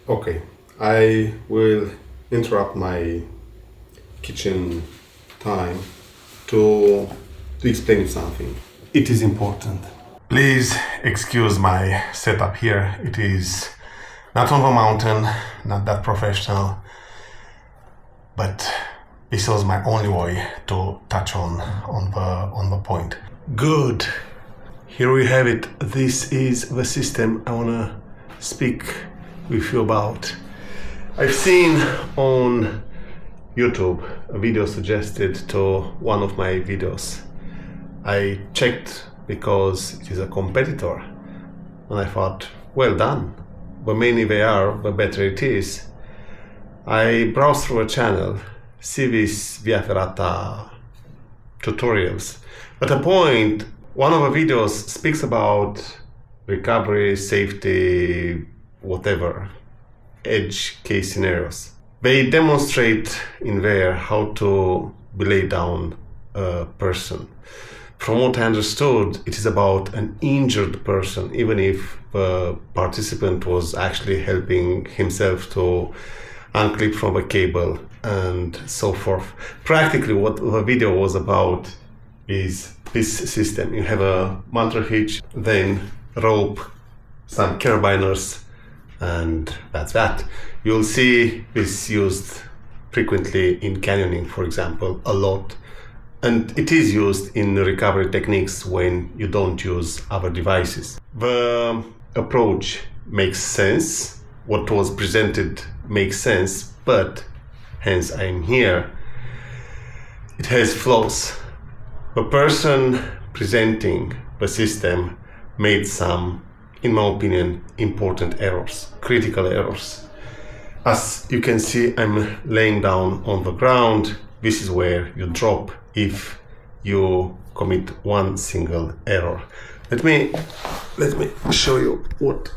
Okay, I will interrupt my kitchen time to explain something. It is important. Please excuse my setup here. It is not on the mountain, not that professional, but this was my only way to touch on the point. Good. Here we have it. This is the system I wanna speak with you about. I've seen on YouTube a video suggested to one of my videos. I checked because it is a competitor, and I thought, well done. The many they are, the better it is. I browsed through a channel, see these Via Ferrata tutorials. At a point, one of the videos speaks about recovery, safety, whatever, edge case scenarios. They demonstrate in there how to belay down a person. From what I understood, it is about an injured person, even if the participant was actually helping himself to unclip from a cable and so forth. Practically what the video was about is this system. You have a Munter hitch, then rope, some carabiners, and that's that. You'll see this used frequently in canyoning, for example, a lot. And it is used in recovery techniques when you don't use other devices. The approach makes sense. What was presented makes sense, but hence I'm here. It has flaws. The person presenting the system made some, in my opinion, important errors, critical errors. As you can see, I'm laying down on the ground. This is where you drop if you commit one single error. Let me show you what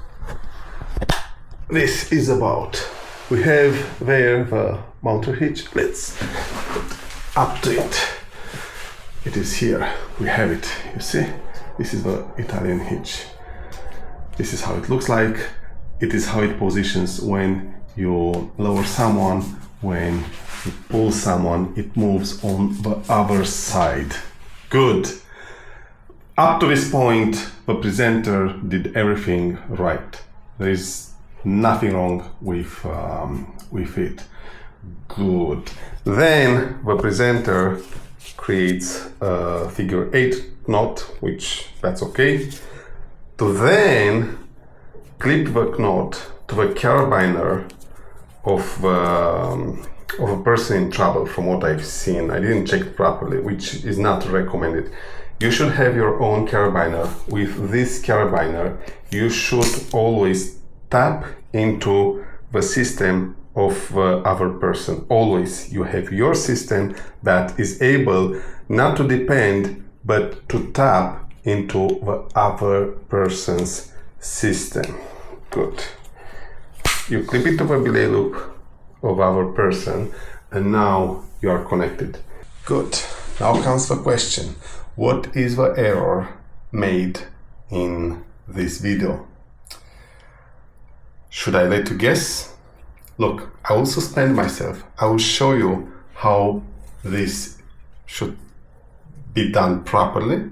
this is about. We have there the Munter hitch. Let's put up to it. It is here. We have it. You see? This is the Italian hitch. This is how it looks like. It is how it positions when you lower someone. When you pull someone, it moves on the other side. Good. Up to this point, the presenter did everything right. There is nothing wrong with it. Good. Then the presenter creates a figure 8 knot, which that's okay. To then clip the knot to the carabiner of a person in trouble. From what I've seen, I didn't check it properly, which is not recommended. You should have your own carabiner. With this carabiner, you should always tap into the system of the other person. Always you have your system that is able not to depend, but to tap into the other person's system. Good. You clip it to the belay loop of our person, and now you are connected. Good. Now comes the question. What is the error made in this video? Should I let you guess? Look, I will suspend myself. I will show you how this should be done properly.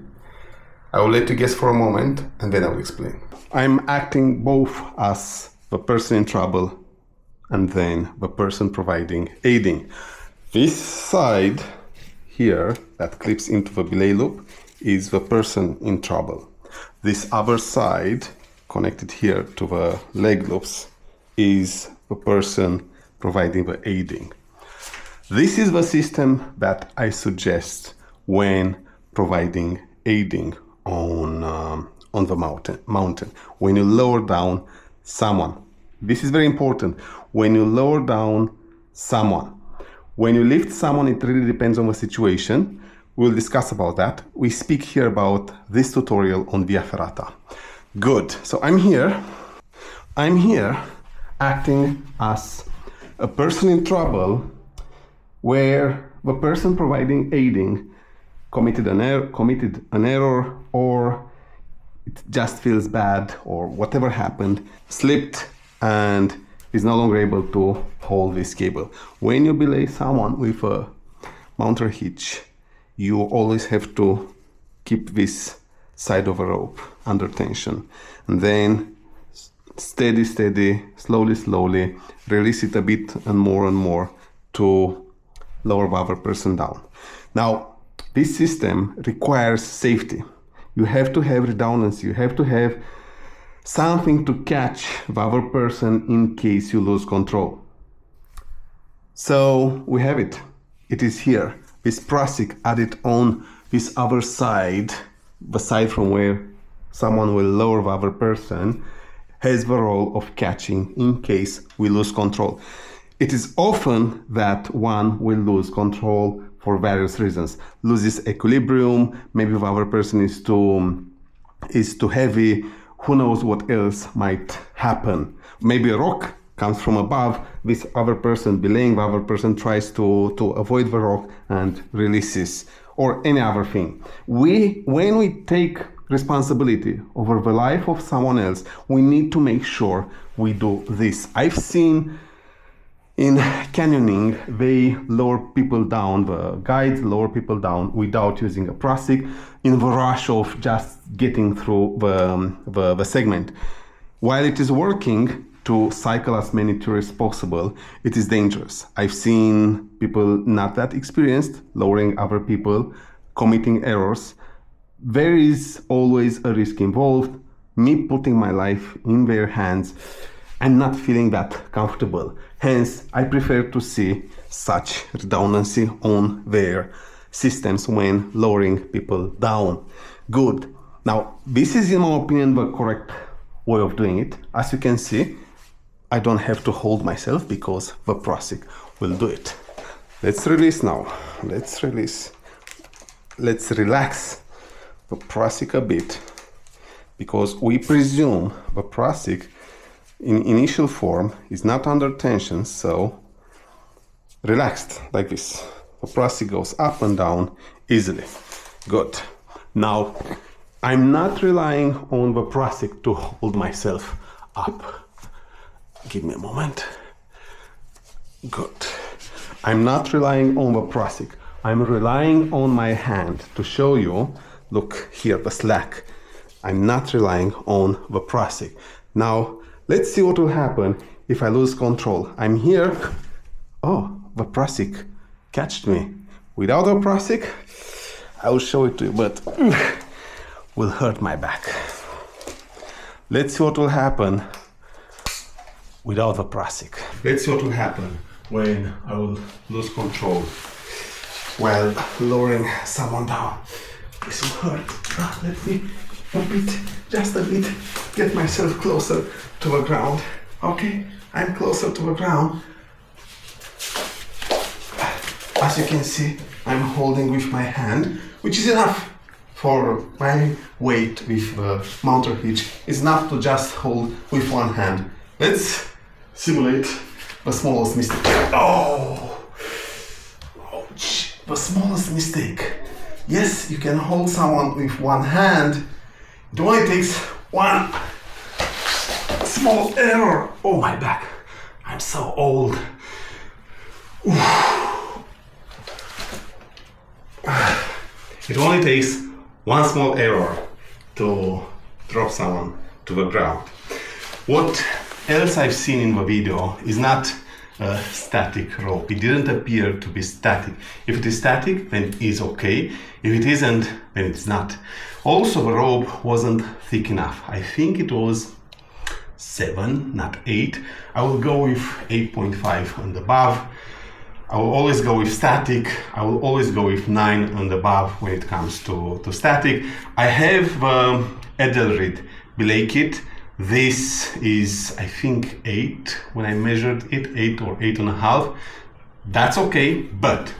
I will let you guess for a moment, and then I will explain. I'm acting both as the person in trouble and then the person providing aiding. This side here that clips into the belay loop is the person in trouble. This other side connected here to the leg loops is the person providing the aiding. This is the system that I suggest when providing aiding on the mountain. When you lower down someone. This is very important. When you lower down someone. When you lift someone, it really depends on the situation. We'll discuss about that. We speak here about this tutorial on Via Ferrata. Good. So I'm here acting as a person in trouble where the person providing aiding committed an error, or it just feels bad, or whatever happened, slipped, and is no longer able to hold this cable. When you belay someone with a Munter hitch, you always have to keep this side of a rope under tension, and then steady, slowly release it a bit and more to lower the other person down. Now, this system requires safety. You have to have redundancy. You have to have something to catch the other person in case you lose control. So we have it. It is here. This prusik added on this other side, the side from where someone will lower the other person, has the role of catching in case we lose control. It is often that one will lose control for various reasons. Loses equilibrium, maybe the other person is too heavy, who knows what else might happen. Maybe a rock comes from above, this other person belaying, the other person tries to avoid the rock and releases, or any other thing. When we take responsibility over the life of someone else, we need to make sure we do this. I've seen in canyoning, they lower people down, the guides lower people down without using a prusik in the rush of just getting through the segment. While it is working to cycle as many tourists as possible, it is dangerous. I've seen people not that experienced lowering other people, committing errors. There is always a risk involved. Me putting my life in their hands, I'm not feeling that comfortable. Hence, I prefer to see such redundancy on their systems when lowering people down. Good. Now, this is, in my opinion, the correct way of doing it. As you can see, I don't have to hold myself because the prusik will do it. Let's release now. Let's relax the prusik a bit, because we presume the prusik in initial form is not under tension, so relaxed like this. The prusik goes up and down easily. Good. Now, I'm not relying on the prusik to hold myself up. Give me a moment. Good. I'm not relying on the prusik. I'm relying on my hand to show you. Look here, the slack. I'm not relying on the prusik. Now, let's see what will happen if I lose control. I'm here. Oh, the prusik catched me. Without the prusik, I will show it to you, but will hurt my back. Let's see what will happen without the prusik. Let's see what will happen when I will lose control while lowering someone down. This will hurt. Let me just a bit, get myself closer to the ground. Okay, I'm closer to the ground. As you can see, I'm holding with my hand, which is enough for my weight with the Munter hitch. It's enough to just hold with one hand. Let's simulate the smallest mistake. Oh, ouch, the smallest mistake. Yes, you can hold someone with one hand. It only takes one small error. Oh, my back. I'm so old. It only takes one small error to drop someone to the ground. What else I've seen in the video is not a static rope. It didn't appear to be static. If it is static, then it is okay. If it isn't, then it's not. Also, the rope wasn't thick enough. I think it was 7, not 8. I will go with 8.5 and above. I will always go with static. I will always go with 9 and above when it comes to static. I have Edelrid belay kit. This is, I think, 8 when I measured it, 8 or 8.5. That's okay, but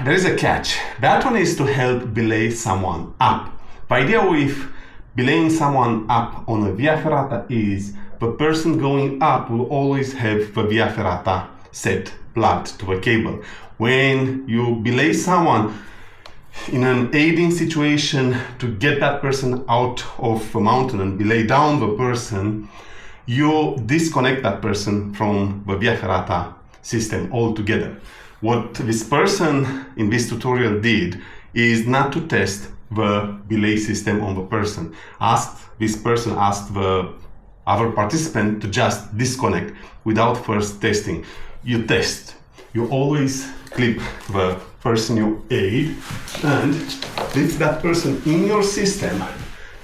there is a catch. That one is to help belay someone up. The idea with belaying someone up on a Via Ferrata is the person going up will always have the Via Ferrata set plugged to the cable. When you belay someone in an aiding situation to get that person out of the mountain and belay down the person, you disconnect that person from the Via Ferrata system altogether. What this person in this tutorial did is not to test the belay system on the person. This person asked the other participant to just disconnect without first testing. You test. You always clip the person you aid and lift that person in your system.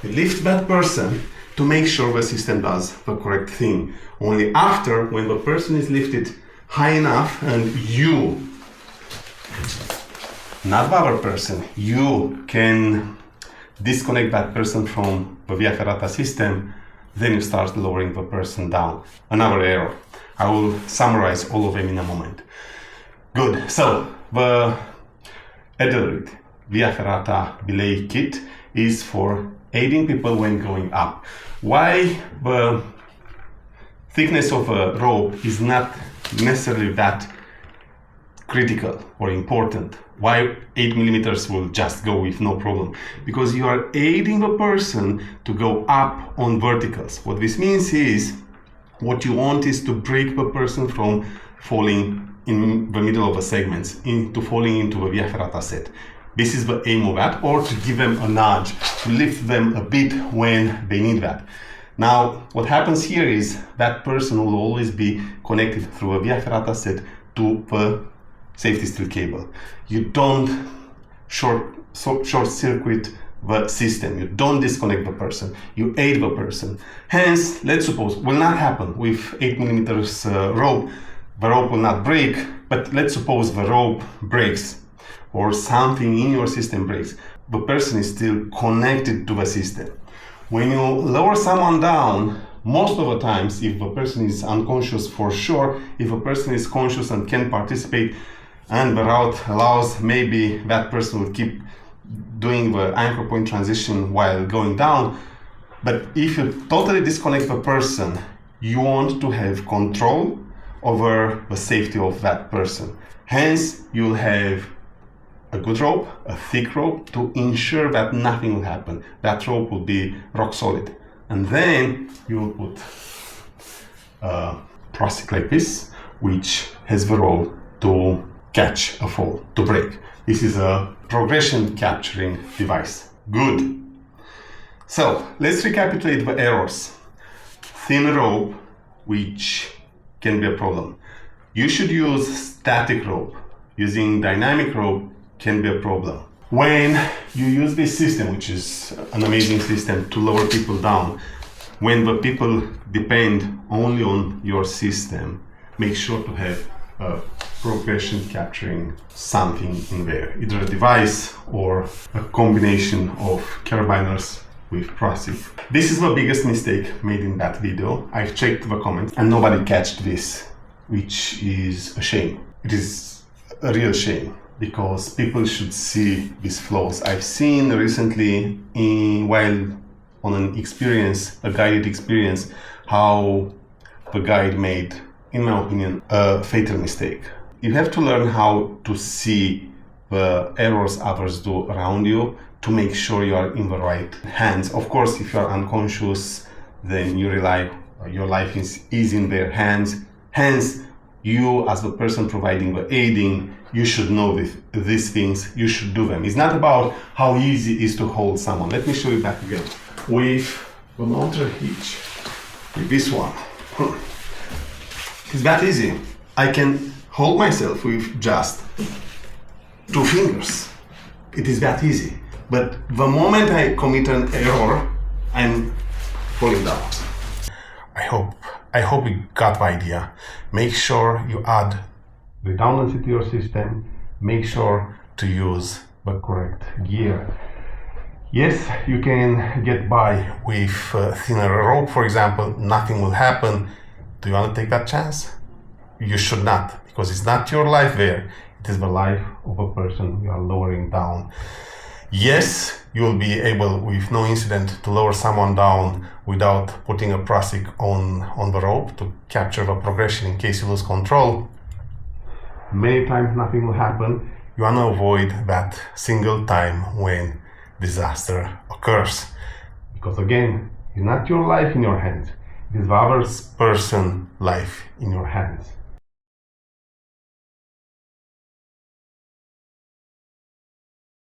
You lift that person to make sure the system does the correct thing. Only after, when the person is lifted high enough and you, not the other person, you can disconnect that person from the Via Ferrata system, then you start lowering the person down. Another error. I will summarize all of them in a moment. Good. So the Edelrid Via Ferrata belay kit is for aiding people when going up. Why the thickness of a rope is not necessarily that critical or important. Why 8 millimeters will just go with no problem? Because you are aiding the person to go up on verticals. What this means is, what you want is to break the person from falling in the middle of the segments, into falling into the Via Ferrata set. This is the aim of that, or to give them a nudge, to lift them a bit when they need that. Now, what happens here is that person will always be connected through a Via Ferrata set to the safety steel cable. You don't short circuit the system. You don't disconnect the person. You aid the person. Hence, let's suppose, will not happen with 8 millimeters rope. The rope will not break, but let's suppose the rope breaks or something in your system breaks. The person is still connected to the system. When you lower someone down, most of the times, if the person is unconscious for sure, if a person is conscious and can participate and the route allows, maybe that person will keep doing the anchor point transition while going down. But if you totally disconnect the person, you want to have control over the safety of that person. Hence, you'll have a good rope, a thick rope, to ensure that nothing will happen. That rope will be rock solid. And then you will put a prusik like this, which has the role to catch a fall, to break. This is a progression capturing device. Good. So let's recapitulate the errors. Thin rope, which can be a problem. You should use static rope. Using dynamic rope can be a problem. When you use this system, which is an amazing system to lower people down, when the people depend only on your system, make sure to have a progression capturing something in there, either a device or a combination of carabiners with prusik. This is the biggest mistake made in that video. I checked the comments and nobody catched this, which is a shame. It is a real shame, because people should see these flaws. I've seen recently, while on an experience, a guided experience, how the guide made, in my opinion, a fatal mistake. You have to learn how to see the errors others do around you to make sure you are in the right hands. Of course, if you are unconscious, then you rely, your life is in their hands. Hence, you as the person providing the aiding, you should know these things, you should do them. It's not about how easy it is to hold someone. Let me show you that again. With the Munter Hitch, with this one, it's that easy. I can hold myself with just 2 fingers. It is that easy. But the moment I commit an error, I'm falling down. I hope you got the idea. Make sure you add redundancy to your system. Make sure to use the correct gear. Yes, you can get by with thinner rope, for example. Nothing will happen. Do you want to take that chance? You should not, because it's not your life there. It is the life of a person you are lowering down. Yes, you will be able, with no incident, to lower someone down without putting a prusik on the rope to capture the progression in case you lose control. Many times nothing will happen. You want to avoid that single time when disaster occurs. Because again, it's not your life in your hands. this other person life in your hands.